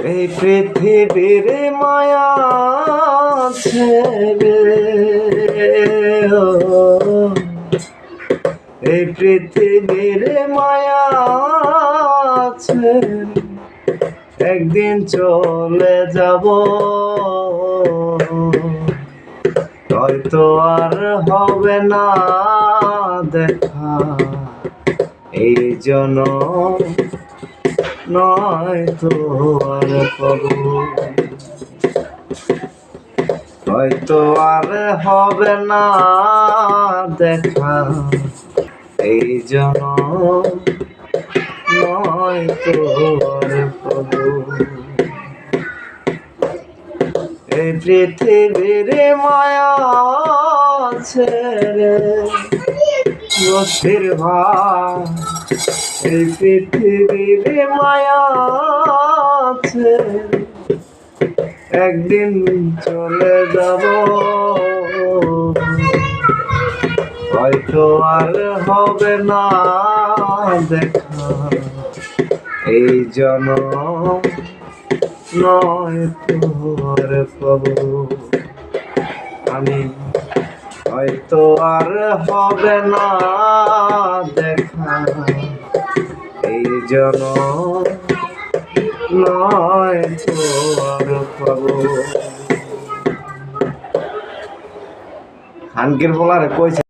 এই পৃথিবীর মায়া ছেড়ে, এই পৃথিবীর মায়া ছেড়ে একদিন চলে যাব, হয়তো আর হবে না দেখা এই জনম, নয়তো আর পাবো, হয়তো আর হবে না দেখা এই জনম, নয়তো আর পাবো। এই পৃথিবীর মায়া ছেড়ে বসির ভাই, এই পৃথিবীর মায়া ছেড়ে একদিন চলে যাব, হয়তো আর হবে না দেখা এই জনম, নয়তো আর পাবো। আমি হয়তো আর হবে না দেখা এই জনম, নয়তো আর পাবো। খানকির বলারে কইছে।